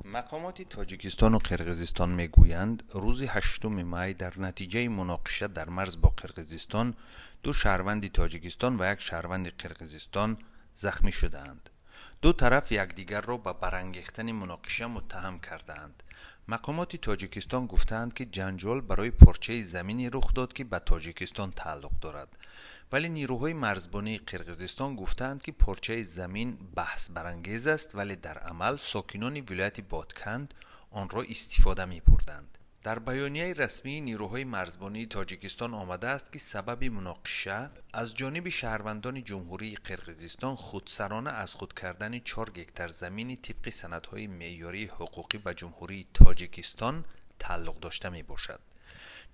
مقامات تاجیکستان و قرقیزستان میگویند روز 8 می در نتیجه مناقشه در مرز با قرقیزستان دو شهروند تاجیکستان و یک شهروند قرقیزستان زخمی شدند. دو طرف یکدیگر را به برانگیختن مناقشه متهم کردند. مقامات تاجیکستان گفتند که جنجال برای پارچه زمینی رخ داد که به تاجیکستان تعلق دارد، ولی نیروهای مرزبانی قرقیزستان گفتند که پارچه زمین بحث برانگیز است، ولی در عمل ساکنان ولایت بادکند آن را استفاده می بردند. در بیانیه رسمی نیروهای مرزبانی تاجیکستان آمده است که سبب مناقشه از جانب شهروندان جمهوری قرقیزستان خودسرانه از خود کردن 4 گکتر زمین طبق سندهای معیاری حقوقی به جمهوری تاجیکستان تعلق داشته می باشد.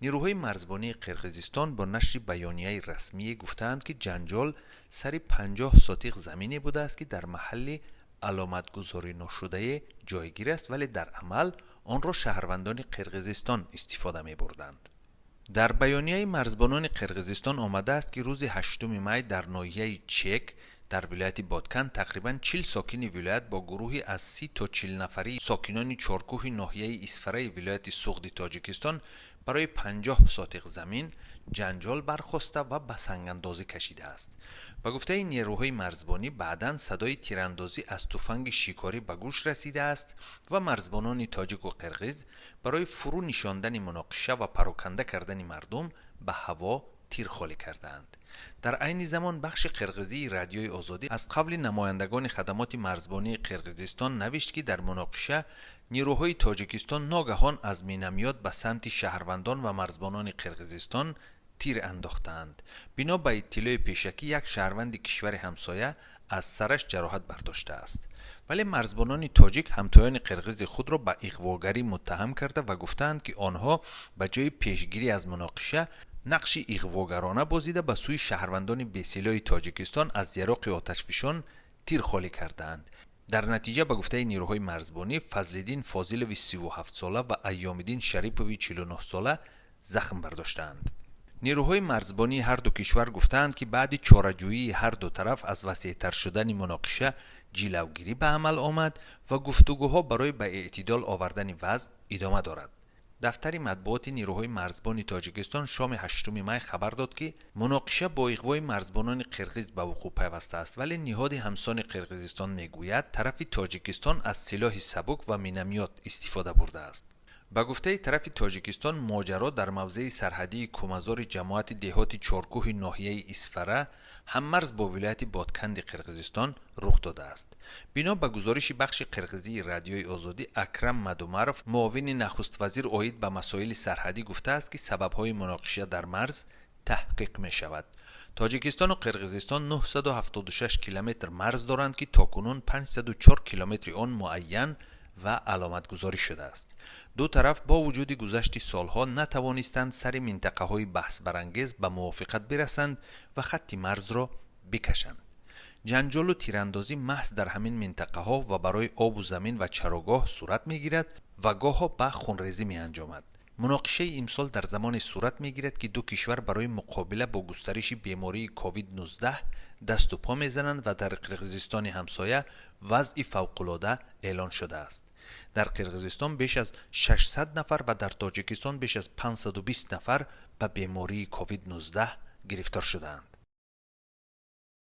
نیروهای مرزبانی قرقیزستان با نشر بیانیه رسمی گفتند که جنجال سر 50 ساتق زمینی بوده است که در محل علامت گذاری نشده جایگیر است، ولی در عمل آن را شهروندان قرقیزستان استفاده می بردند. در بیانیه مرزبانان قرقیزستان آمده است که روز 8 می در ناحیه چک در ولایت بادکن تقریبا 40 ساکن ولایت با گروهی از 30 تا 40 نفری ساکنان چارکوه ناحیه اسفره ولایت سغد تاجیکستان برای 50 ساتق زمین جنجال برخاسته و به سنگاندازی کشیده است. به گفته نیروهای مرزبانی بعداً صدای تیراندازی از تفنگ شکاری به گوش رسیده است و مرزبانان تاجیک و قرقیز برای فرو نشاندن مناقشه و پراکنده کردن مردم به هوا تیر خالی کردند. در عین زمان بخش قرقیزی رادیوی آزادی از قبل نمایندگان خدمات مرزبانی قرقیزستان نوشت که در مناقشه نیروهای تاجیکستان ناگهان از مینامیات به سمت شهروندان و مرزبانان قرقیزستان تیر انداختند. بنا به اطلاع پیشکی یک شهروند کشور همسایه از سرش جراحت برداشته است، ولی مرزبانان تاجیک همتایان قرقیز خود را به اغواگری متهم کرده و گفتند که آنها به جای پیشگیری از مناقشه نقش اغواگرانه بازیده به سوی شهروندان بی‌سلاح تاجیکستان از یراق آتشفشان تیر خالی کردند. در نتیجه به گفته نیروهای مرزبانی فضل‌الدین فاضلوی 37 ساله و ایام‌الدین شریپوی 49 ساله زخم برداشتند. نیروهای مرزبانی هر دو کشور گفتند که بعد چاره‌جویی هر دو طرف از وسیع‌تر شدن مناقشه جلوگیری به عمل آمد و گفتگوها برای به اعتدال آوردن وضع ادامه دارد. دفتر مطبوعات نیروهای مرزبان تاجیکستان شام 8 می خبر داد که مناقشه با اغوای مرزبانان قرقیز به وقوع پیوسته است، ولی نهاد همسان قرقیزستان میگوید طرف تاجیکستان از سلاح سبک و مینامیات استفاده برده است. به گفته طرف تاجیکستان ماجرا در موضع سرحدی کومزار جماعت دهات چارکوه ناحیه اسفره هم مرز با ولایت بادکند قرقیزستان رخ داده است. بنا به گزارش بخش قرقیزی رادیوی آزادی، اکرم مدومرف معاون نخست وزیر عاید به مسائل سرحدی گفته است که سبب‌های مناقشه در مرز تحقیق می شود. تاجیکستان و قرقیزستان 976 کیلومتر مرز دارند که تاکنون 504 کیلومتر آن معین و علامت گذاری شده است. دو طرف با وجود گذشت سالها نتوانستند سر منطقه های بحث برانگیز به موافقت برسند و خط مرز را بکشند. جنجال و تیراندازی محض در همین منطقه ها و برای آب و زمین و چراگاه صورت می گیرد و گاه ها به خونریزی می انجامد. مناقشه امسال در زمان صورت می گیرد که دو کشور برای مقابله با گسترش بیماری کووید 19 دست و پا می زنند و در قرقیزستان همسایه وضع فوق‌العاده اعلان شده است. در قرقیزستان بیش از 600 نفر و در تاجیکستان بیش از 520 نفر به بیماری کووید 19 گرفتار شدند.